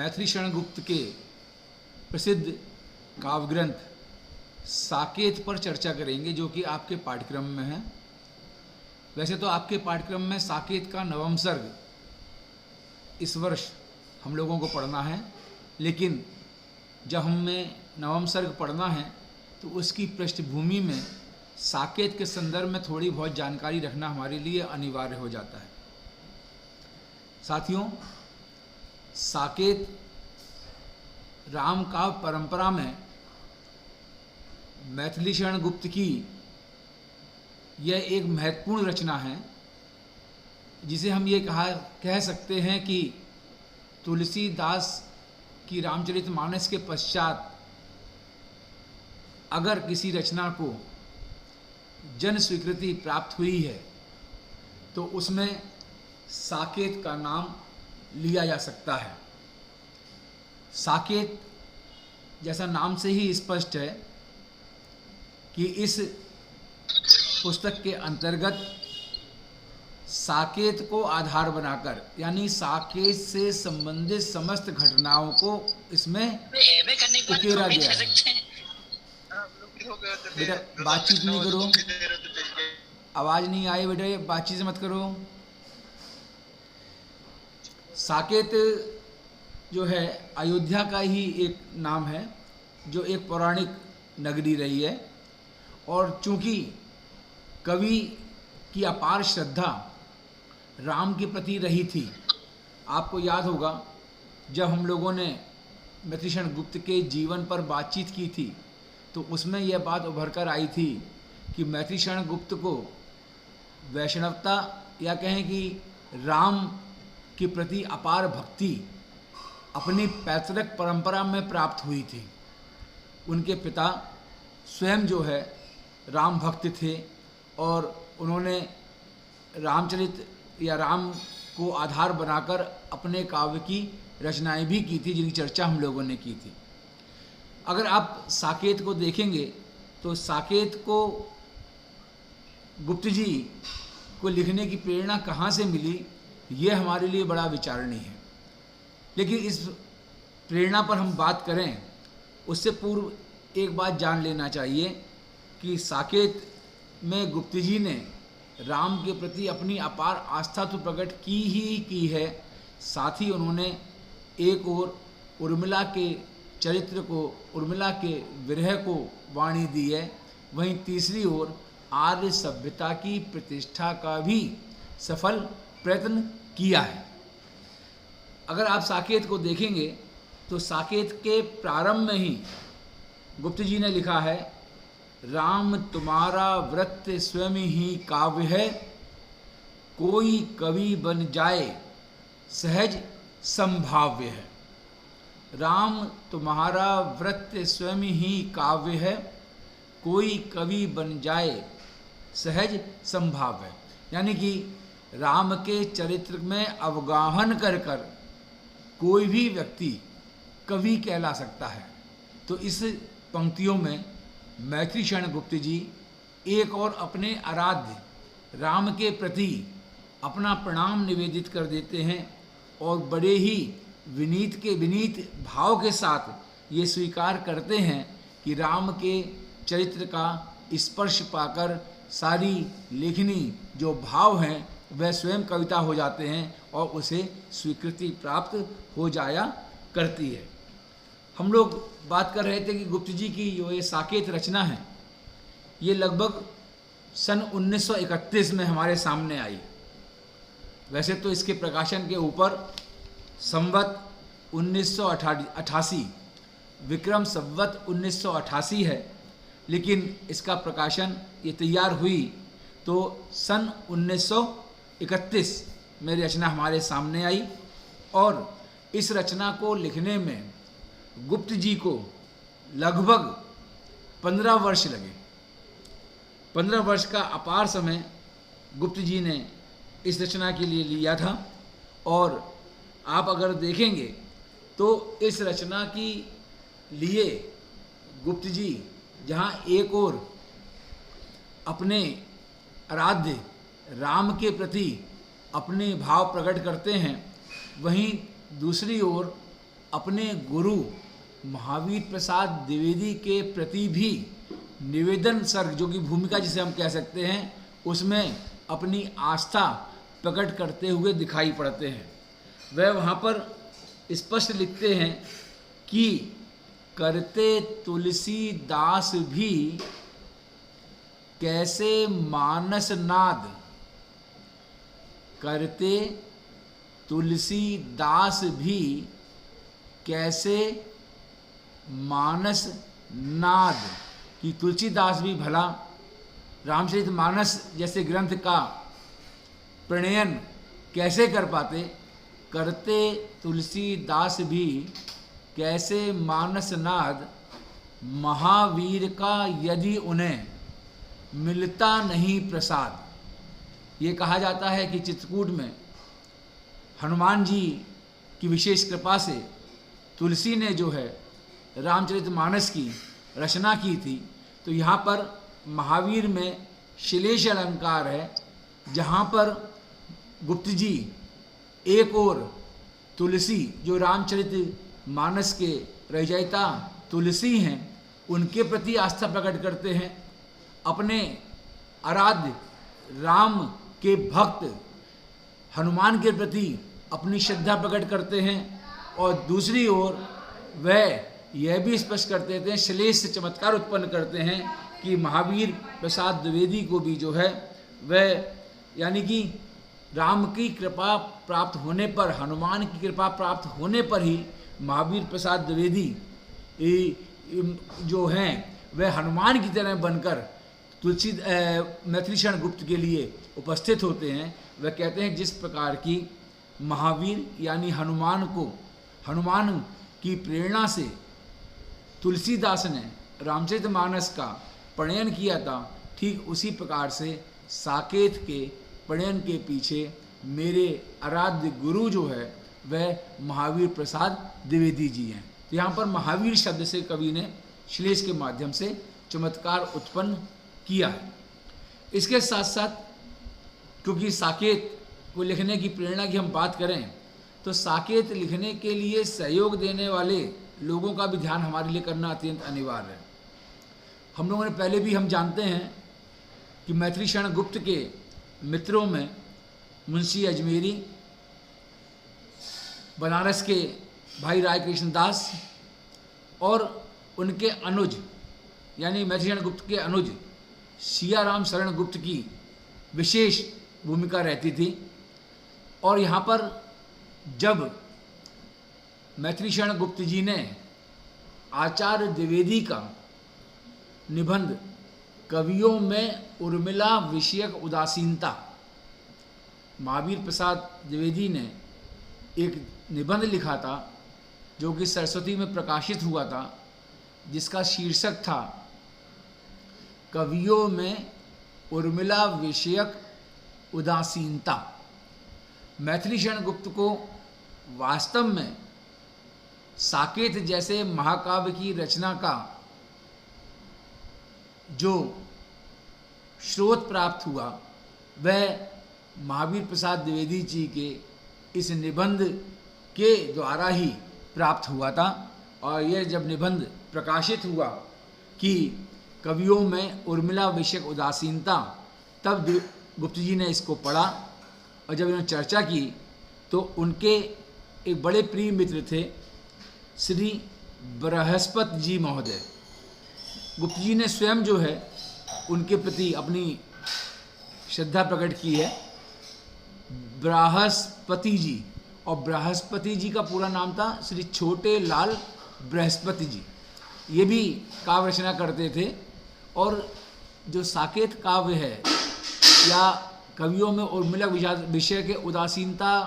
मैथिली शरण गुप्त के प्रसिद्ध काव्य ग्रंथ साकेत पर चर्चा करेंगे, जो कि आपके पाठ्यक्रम में है। वैसे तो आपके पाठ्यक्रम में साकेत का नवम सर्ग इस वर्ष हम लोगों को पढ़ना है, लेकिन जब हमें नवम सर्ग पढ़ना है तो उसकी पृष्ठभूमि में साकेत के संदर्भ में थोड़ी बहुत जानकारी रखना हमारे लिए अनिवार्य हो जाता है। साथियों, साकेत राम काव्य परंपरा में मैथिली शरण गुप्त की यह एक महत्वपूर्ण रचना है, जिसे हम ये कह सकते हैं कि तुलसीदास की रामचरितमानस के पश्चात अगर किसी रचना को जन स्वीकृति प्राप्त हुई है तो उसमें साकेत का नाम लिया जा सकता है। साकेत, जैसा नाम से ही स्पष्ट है कि इस पुस्तक के अंतर्गत साकेत को आधार बनाकर, यानी साकेत से संबंधित समस्त घटनाओं को इसमें उकेरा गया है। बेटा बातचीत नहीं करो, आवाज नहीं आई बेटा, बातचीत मत करो। साकेत जो है अयोध्या का ही एक नाम है, जो एक पौराणिक नगरी रही है। और चूंकि कवि की अपार श्रद्धा राम के प्रति रही थी, आपको याद होगा जब हम लोगों ने मैथिली शरण गुप्त के जीवन पर बातचीत की थी तो उसमें यह बात उभर कर आई थी कि मैथिली शरण गुप्त को वैष्णवता या कहें कि राम के प्रति अपार भक्ति अपनी पैतृक परंपरा में प्राप्त हुई थी। उनके पिता स्वयं जो है राम भक्त थे और उन्होंने रामचरित या राम को आधार बनाकर अपने काव्य की रचनाएं भी की थी, जिनकी चर्चा हम लोगों ने की थी। अगर आप साकेत को देखेंगे तो साकेत को गुप्त जी को लिखने की प्रेरणा कहाँ से मिली, ये हमारे लिए बड़ा विचारणीय है। लेकिन इस प्रेरणा पर हम बात करें उससे पूर्व एक बात जान लेना चाहिए कि साकेत में गुप्त जी ने राम के प्रति अपनी अपार आस्था तो प्रकट की ही की है, साथ ही उन्होंने एक ओर उर्मिला के चरित्र को, उर्मिला के विरह को वाणी दी है, वहीं तीसरी ओर आर्य सभ्यता की प्रतिष्ठा का भी सफल प्रयत्न किया है। अगर आप साकेत को देखेंगे तो साकेत के प्रारंभ में ही गुप्त जी ने लिखा है, राम तुम्हारा व्रत स्वयं ही काव्य है, कोई कवि बन जाए सहज संभाव्य है। राम तुम्हारा व्रत स्वयं ही काव्य है, कोई कवि बन जाए सहज संभाव्य। यानी कि राम के चरित्र में अवगाहन कर कर कोई भी व्यक्ति कवि कहला सकता है। तो इस पंक्तियों में मैथिली शरण गुप्त जी एक और अपने आराध्य राम के प्रति अपना प्रणाम निवेदित कर देते हैं और बड़े ही विनीत भाव के साथ ये स्वीकार करते हैं कि राम के चरित्र का स्पर्श पाकर सारी लेखनी जो भाव हैं वह स्वयं कविता हो जाते हैं और उसे स्वीकृति प्राप्त हो जाया करती है। हम लोग बात कर रहे थे कि गुप्त जी की जो ये साकेत रचना है ये लगभग सन 1931 में हमारे सामने आई। वैसे तो इसके प्रकाशन के ऊपर संवत 1988 विक्रम संवत 1988 है, लेकिन इसका प्रकाशन ये तैयार हुई तो सन 1931 में रचना हमारे सामने आई। और इस रचना को लिखने में गुप्त जी को लगभग 15 वर्ष लगे। 15 वर्ष का अपार समय गुप्त जी ने इस रचना के लिए लिया था। और आप अगर देखेंगे तो इस रचना की लिए गुप्त जी जहाँ एक ओर अपने आराध्य राम के प्रति अपने भाव प्रकट करते हैं, वहीं दूसरी ओर अपने गुरु महावीर प्रसाद द्विवेदी के प्रति भी निवेदन सर्ग, जो कि भूमिका जिसे हम कह सकते हैं, उसमें अपनी आस्था प्रकट करते हुए दिखाई पड़ते हैं। वह वहाँ पर स्पष्ट लिखते हैं कि करते तुलसीदास भी कैसे मानस नाद, करते तुलसीदास भी कैसे मानस नाद, कि तुलसीदास भी भला रामचरितमानस जैसे ग्रंथ का प्रणयन कैसे कर पाते। करते तुलसीदास भी कैसे मानस नाद, महावीर का यदि उन्हें मिलता नहीं प्रसाद। ये कहा जाता है कि चित्रकूट में हनुमान जी की विशेष कृपा से तुलसी ने जो है रामचरितमानस की रचना की थी। तो यहाँ पर महावीर में श्लेष अलंकार है, जहाँ पर गुप्त जी एक और तुलसी, जो रामचरितमानस के रचयिता तुलसी हैं, उनके प्रति आस्था प्रकट करते हैं, अपने आराध्य राम के भक्त हनुमान के प्रति अपनी श्रद्धा प्रकट करते हैं, और दूसरी ओर वह यह भी स्पष्ट करते थे, श्लेष से चमत्कार उत्पन्न करते हैं कि महावीर प्रसाद द्विवेदी को भी जो है वह, यानी कि राम की कृपा प्राप्त होने पर, हनुमान की कृपा प्राप्त होने पर ही महावीर प्रसाद द्विवेदी जो हैं वह हनुमान की तरह बनकर तुलसी मैथिलीशरण गुप्त के लिए उपस्थित होते हैं। वह कहते हैं जिस प्रकार की महावीर यानी हनुमान की प्रेरणा से तुलसीदास ने रामचरितमानस का प्रणयन किया था, ठीक उसी प्रकार से साकेत के प्रणयन के पीछे मेरे आराध्य गुरु जो है वह महावीर प्रसाद द्विवेदी जी हैं। तो यहाँ पर महावीर शब्द से कवि ने श्लेष के माध्यम से चमत्कार उत्पन्न किया है। इसके साथ साथ क्योंकि साकेत को लिखने की प्रेरणा की हम बात करें, तो साकेत लिखने के लिए सहयोग देने वाले लोगों का भी ध्यान हमारे लिए करना अत्यंत अनिवार्य है। हम लोगों ने पहले भी हम जानते हैं कि मैथिलीशरण गुप्त के मित्रों में मुंशी अजमेरी, बनारस के भाई राय कृष्ण दास और उनके अनुज यानी मैथिलीशरण गुप्त के अनुज सियाराम शरण गुप्त की विशेष भूमिका रहती थी। और यहाँ पर जब मैथिलीशरण गुप्त जी ने आचार्य द्विवेदी का निबंध कवियों में उर्मिला विषयक उदासीनता, महावीर प्रसाद द्विवेदी ने एक निबंध लिखा था जो कि सरस्वती में प्रकाशित हुआ था, जिसका शीर्षक था कवियों में उर्मिला विषयक उदासीनता। मैथिलीशरण गुप्त को वास्तव में साकेत जैसे महाकाव्य की रचना का जो स्रोत प्राप्त हुआ वह महावीर प्रसाद द्विवेदी जी के इस निबंध के द्वारा ही प्राप्त हुआ था। और यह जब निबंध प्रकाशित हुआ कि कवियों में उर्मिला विषयक उदासीनता, तब गुप्त जी ने इसको पढ़ा और जब इन्होंने चर्चा की तो उनके एक बड़े प्रिय मित्र थे श्री बृहस्पति जी महोदय। गुप्त जी ने स्वयं जो है उनके प्रति अपनी श्रद्धा प्रकट की है। बृहस्पति जी, और बृहस्पति जी का पूरा नाम था श्री छोटे लाल बृहस्पति जी। ये भी काव्य रचना करते थे। और जो साकेत काव्य है या कवियों में उर्मिला विषय के उदासीनता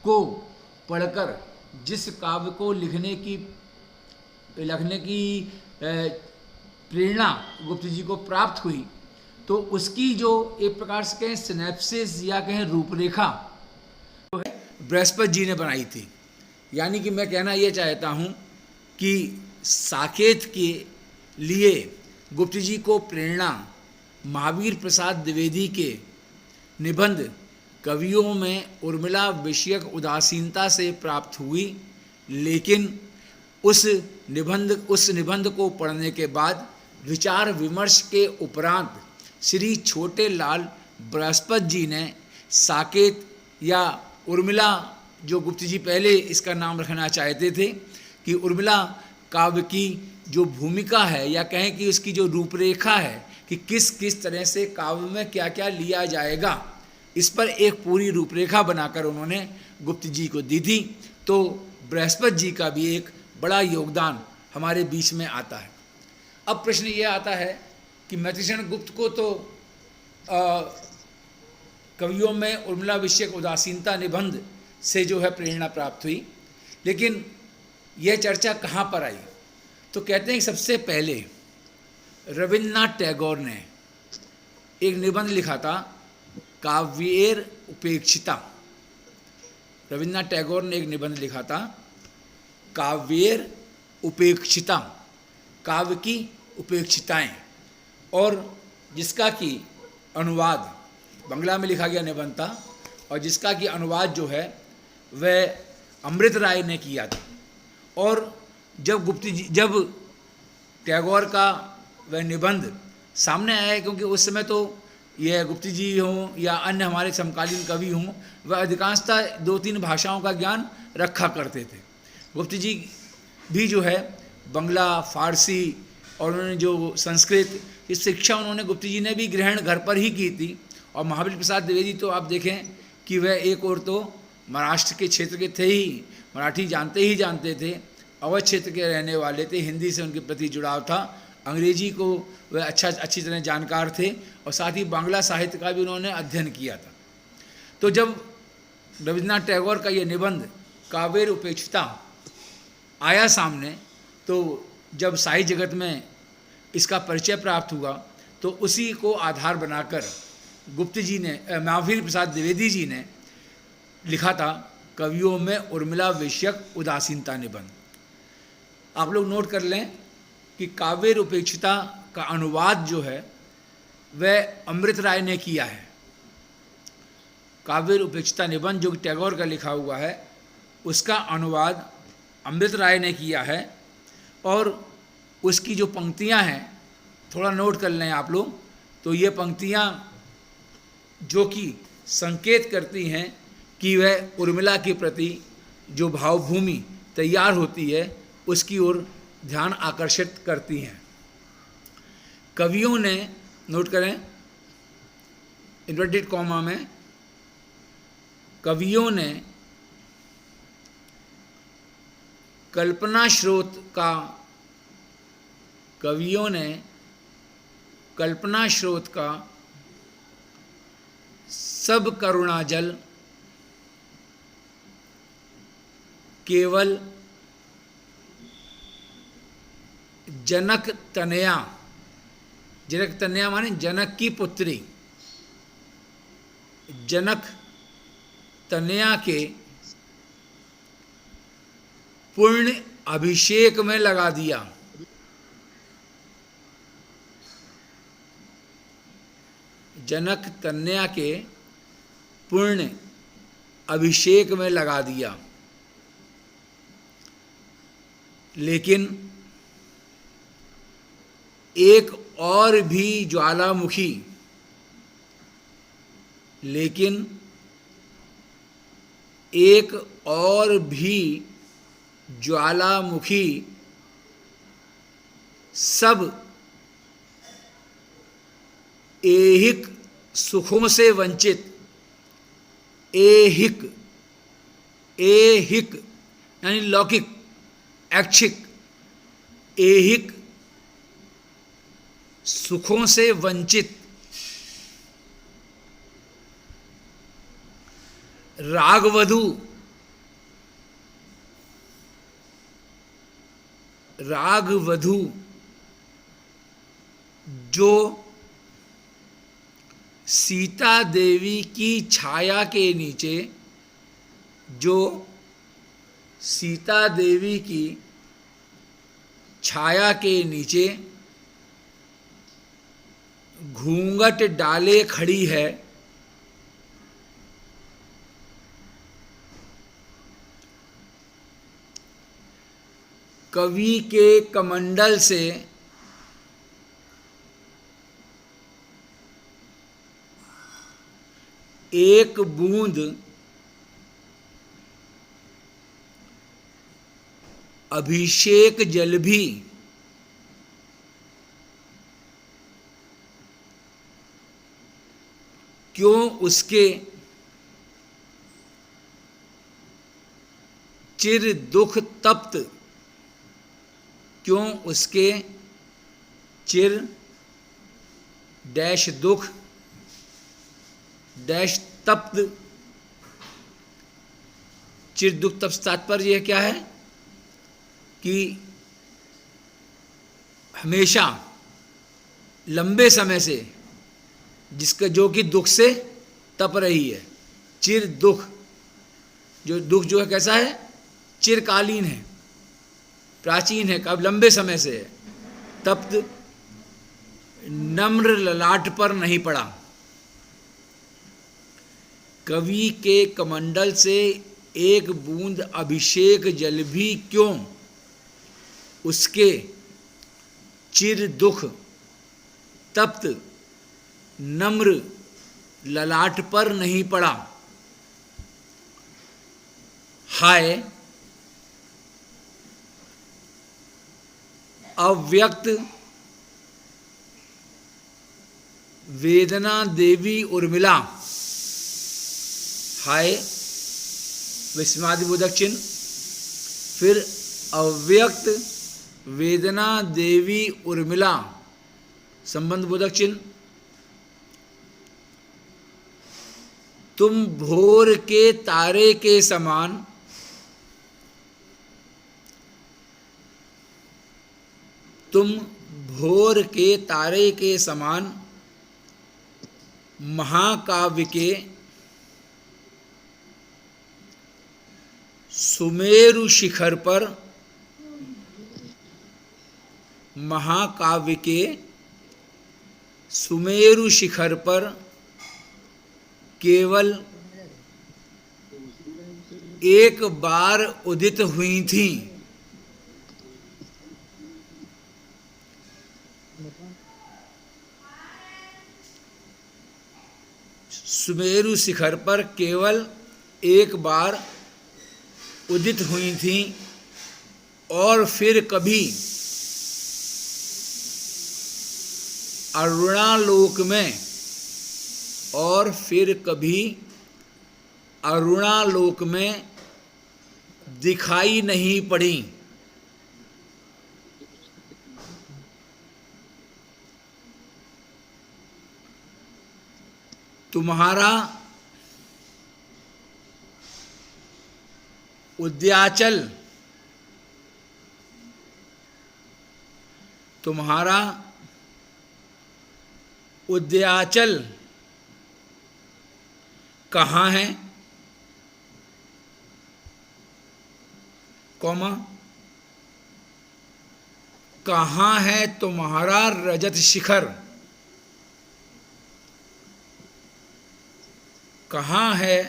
को पढ़कर जिस काव्य को लिखने की प्रेरणा गुप्त जी को प्राप्त हुई, तो उसकी जो एक प्रकार से कहें सिनेप्सिस या कहें रूपरेखा जो है बृहस्पति जी ने बनाई थी। यानी कि मैं कहना ये चाहता हूँ कि साकेत के लिए गुप्त जी को प्रेरणा महावीर प्रसाद द्विवेदी के निबंध कवियों में उर्मिला विषयक उदासीनता से प्राप्त हुई, लेकिन उस निबंध को पढ़ने के बाद विचार विमर्श के उपरांत श्री छोटे लाल बृहस्पति जी ने साकेत या उर्मिला, जो गुप्त जी पहले इसका नाम रखना चाहते थे, कि उर्मिला काव्य की जो भूमिका है या कहें कि उसकी जो रूपरेखा है कि किस किस तरह से काव्य में क्या क्या लिया जाएगा, इस पर एक पूरी रूपरेखा बनाकर उन्होंने गुप्त जी को दी थी। तो बृहस्पति जी का भी एक बड़ा योगदान हमारे बीच में आता है। अब प्रश्न ये आता है कि मैत्रेयी गुप्त को तो कवियों में उर्मिला विषयक उदासीनता निबंध से जो है प्रेरणा प्राप्त हुई, लेकिन यह चर्चा कहाँ पर आई? तो कहते हैं कि सबसे पहले रविन्द्रनाथ टैगोर ने एक निबंध लिखा था, काव्येर उपेक्षिता। रविन्द्रनाथ टैगोर ने एक निबंध लिखा था, काव्येर उपेक्षिता, काव्य की उपेक्षिताएं, और जिसका कि अनुवाद बंगला में लिखा गया निबंध था, और जिसका कि अनुवाद जो है वह अमृत राय ने किया था। और जब टैगोर का वह निबंध सामने आया, क्योंकि उस समय तो यह गुप्त जी हों या अन्य हमारे समकालीन कवि हों, वह अधिकांशतः 2-3 भाषाओं का ज्ञान रखा करते थे। गुप्त जी भी जो है बंगला, फारसी और उन्होंने जो संस्कृत, इस शिक्षा उन्होंने गुप्त जी ने भी ग्रहण घर पर ही की थी। और महाबली प्रसाद द्विवेदी तो आप देखें कि वह एक और तो महाराष्ट्र के क्षेत्र के थे ही, मराठी जानते थे, अवध क्षेत्र के रहने वाले थे, हिंदी से उनके प्रति जुड़ाव था, अंग्रेजी को वह अच्छी तरह जानकार थे, और साथ ही बांग्ला साहित्य का भी उन्होंने अध्ययन किया था। तो जब रविन्द्रनाथ टैगोर का ये निबंध काव्येर उपेक्षिता आया सामने, तो जब साहित्य जगत में इसका परिचय प्राप्त हुआ, तो उसी को आधार बनाकर गुप्त जी ने, महावीर प्रसाद द्विवेदी जी ने लिखा था कवियों में उर्मिला विषयक उदासीनता निबंध। आप लोग नोट कर लें कि काव्येर उपेक्षिता का अनुवाद जो है वह अमृत राय ने किया है। काव्येर उपेक्षिता निबंध जो टैगोर का लिखा हुआ है, उसका अनुवाद अमृत राय ने किया है। और उसकी जो पंक्तियां हैं, थोड़ा नोट कर लें आप लोग, तो ये पंक्तियां जो कि संकेत करती हैं कि वह उर्मिला के प्रति जो भावभूमि तैयार होती है, उसकी ओर ध्यान आकर्षित करती हैं। कवियों ने, नोट करें इन्वर्टेड कॉमा में, कवियों ने कल्पना स्रोत का सब करुणाजल केवल जनक तनया माने जनक की पुत्री, जनक तनया के पुण्य अभिषेक में लगा दिया। जनक तनया के पुण्य अभिषेक में लगा दिया। लेकिन एक और भी ज्वालामुखी सब ऐहिक सुखों से वंचित, ऐहिक यानी लौकिक, ऐच्छिक, ऐहिक सुखों से वंचित रागवधू जो सीता देवी की छाया के नीचे, जो सीता देवी की छाया के नीचे घूंघट डाले खड़ी है, कवि के कमंडल से एक बूंद अभिषेक जल भी क्यों उसके चिर दुख तप्त, क्यों उसके चिर डैश दुख डैश तप्त। चिर दुख तप्त तात्पर्य क्या है कि हमेशा लंबे समय से जिसका जो कि दुख से तप रही है। चिर दुख, जो दुख जो है कैसा है, चिरकालीन है, प्राचीन है, कब लंबे समय से है। तप्त नम्र ललाट पर नहीं पड़ा। कवि के कमंडल से एक बूंद अभिषेक जल भी क्यों उसके चिर दुख तप्त नम्र ललाट पर नहीं पड़ा। हाय अव्यक्त वेदना देवी उर्मिला। हाय विस्मयादिबोधक चिन्ह, फिर अव्यक्त वेदना देवी उर्मिला संबंध बोधक चिन्ह। तुम भोर के तारे के समान, तुम भोर के तारे के समान महाकाव्य के सुमेरु शिखर पर, महाकाव्य के सुमेरु शिखर पर केवल एक बार उदित हुई थी। सुमेरु शिखर पर केवल एक बार उदित हुई थी और फिर कभी अरुणालोक में, और फिर कभी अरुणालोक में दिखाई नहीं पड़ी। तुम्हारा उद्याचल, तुम्हारा उद्याचल कहाँ है, कौमा, कहाँ है तुम्हारा रजत शिखर, कहाँ है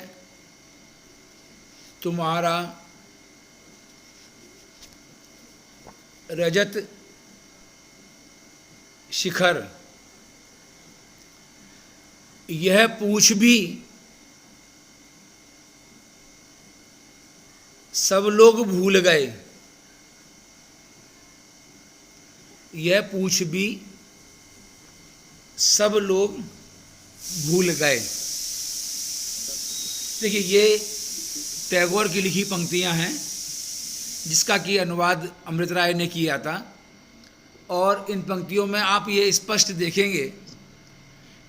तुम्हारा रजत शिखर। यह पूछ भी सब लोग भूल गए, यह पूछ भी सब लोग भूल गए। देखिए, ये टैगोर की लिखी पंक्तियां हैं जिसका कि अनुवाद अमृत राय ने किया था। और इन पंक्तियों में आप ये स्पष्ट देखेंगे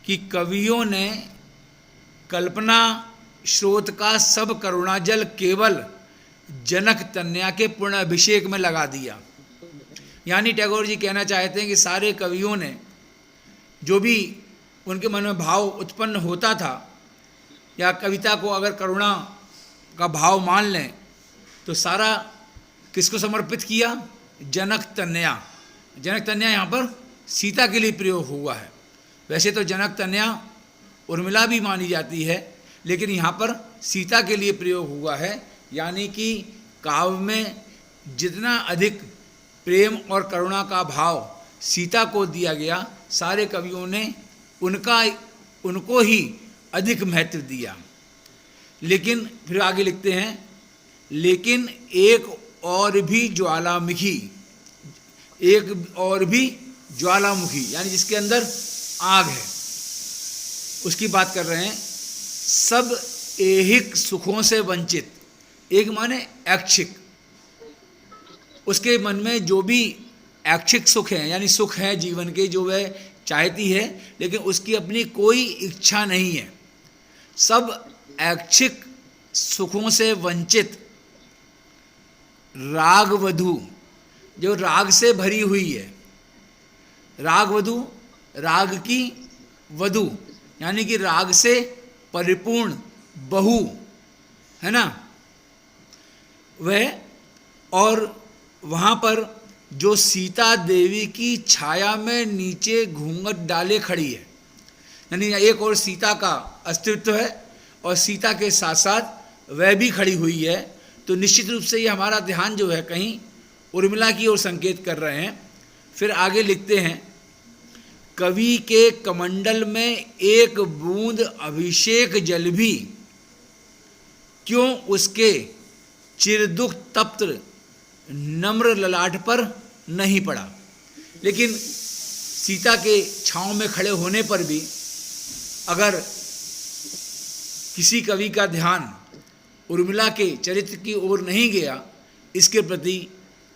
कि कवियों ने कल्पना स्रोत का सब करुणाजल केवल जनक तनया के पूर्ण अभिषेक में लगा दिया। यानी टैगोर जी कहना चाहते हैं कि सारे कवियों ने जो भी उनके मन में भाव उत्पन्न होता था, या कविता को अगर करुणा का भाव मान लें, तो सारा किसको समर्पित किया, जनक तनया। जनक तनया यहाँ पर सीता के लिए प्रयोग हुआ है। वैसे तो जनक तनया उर्मिला भी मानी जाती है, लेकिन यहाँ पर सीता के लिए प्रयोग हुआ है। यानी कि काव्य में जितना अधिक प्रेम और करुणा का भाव सीता को दिया गया, सारे कवियों ने उनको ही अधिक महत्व दिया। लेकिन फिर आगे लिखते हैं, लेकिन एक और भी ज्वालामुखी यानी जिसके अंदर आग है, उसकी बात कर रहे हैं। सब ऐहिक सुखों से वंचित, एक माने ऐच्छिक, उसके मन में जो भी ऐच्छिक सुख हैं यानी सुख है जीवन के जो वह चाहती है, लेकिन उसकी अपनी कोई इच्छा नहीं है। सब ऐच्छिक सुखों से वंचित रागवधू, जो राग से भरी हुई है, रागवधू, राग की वधू यानी कि राग से परिपूर्ण बहू है ना वह, और वहाँ पर जो सीता देवी की छाया में नीचे घूंघट डाले खड़ी है, यानी एक और सीता का अस्तित्व है और सीता के साथ साथ वह भी खड़ी हुई है। तो निश्चित रूप से ये हमारा ध्यान जो है कहीं उर्मिला की ओर संकेत कर रहे हैं। फिर आगे लिखते हैं, कवि के कमंडल में एक बूंद अभिषेक जल भी क्यों उसके चिरदुख तप्त नम्र ललाट पर नहीं पड़ा। लेकिन सीता के छाँव में खड़े होने पर भी अगर किसी कवि का ध्यान उर्मिला के चरित्र की ओर नहीं गया, इसके प्रति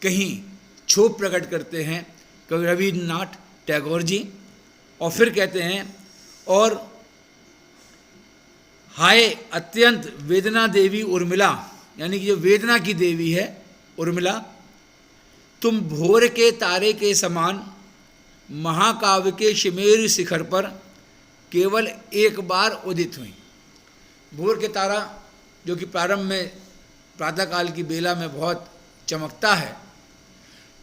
कहीं क्षोभ प्रकट करते हैं कवि रविन्द्रनाथ टैगोर जी। और फिर कहते हैं, और हाय अत्यंत वेदना देवी उर्मिला, यानी कि जो वेदना की देवी है उर्मिला, तुम भोर के तारे के समान महाकाव्य के शिमेरु शिखर पर केवल एक बार उदित हुई। भोर के तारा जो कि प्रारंभ में प्रातःकाल की बेला में बहुत चमकता है,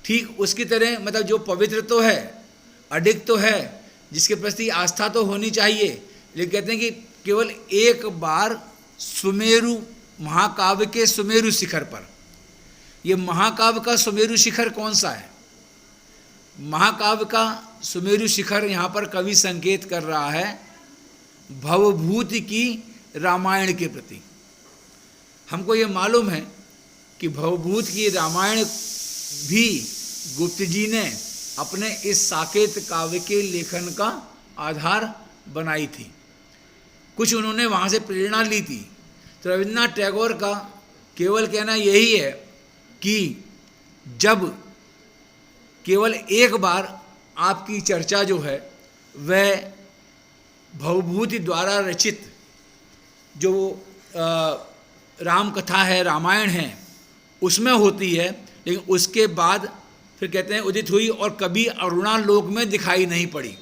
ठीक उसकी तरह मतलब जो पवित्र तो है, अडिग तो है, जिसके प्रति आस्था तो होनी चाहिए, लेकिन कहते हैं कि केवल एक बार सुमेरु, महाकाव्य के सुमेरु शिखर पर। ये महाकाव्य का सुमेरु शिखर कौन सा है? महाकाव्य का सुमेरु शिखर यहाँ पर कवि संकेत कर रहा है भवभूति की रामायण के प्रति। हमको ये मालूम है कि भवभूत की रामायण भी गुप्त जी ने अपने इस साकेत काव्य के लेखन का आधार बनाई थी, कुछ उन्होंने वहाँ से प्रेरणा ली थी। तो रविन्द्रनाथ टैगोर का केवल कहना यही है कि जब केवल एक बार आपकी चर्चा जो है वह भवभूति द्वारा रचित जो राम कथा है, रामायण है, उसमें होती है, लेकिन उसके बाद फिर कहते हैं उदित हुई और कभी अरुणालोक में दिखाई नहीं पड़ी।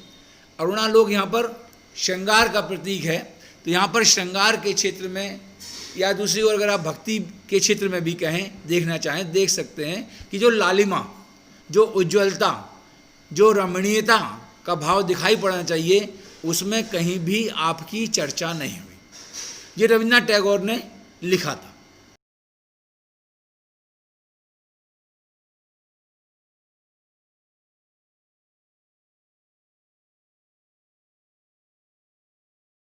अरुणालोक यहाँ पर श्रृंगार का प्रतीक है, तो यहाँ पर श्रृंगार के क्षेत्र में या दूसरी ओर अगर आप भक्ति के क्षेत्र में भी कहें, देखना चाहें, देख सकते हैं कि जो लालिमा, जो उज्ज्वलता, जो रमणीयता का भाव दिखाई पड़ना चाहिए, उसमें कहीं भी आपकी चर्चा नहीं हुई। ये रविन्द्रनाथ टैगोर ने लिखा था।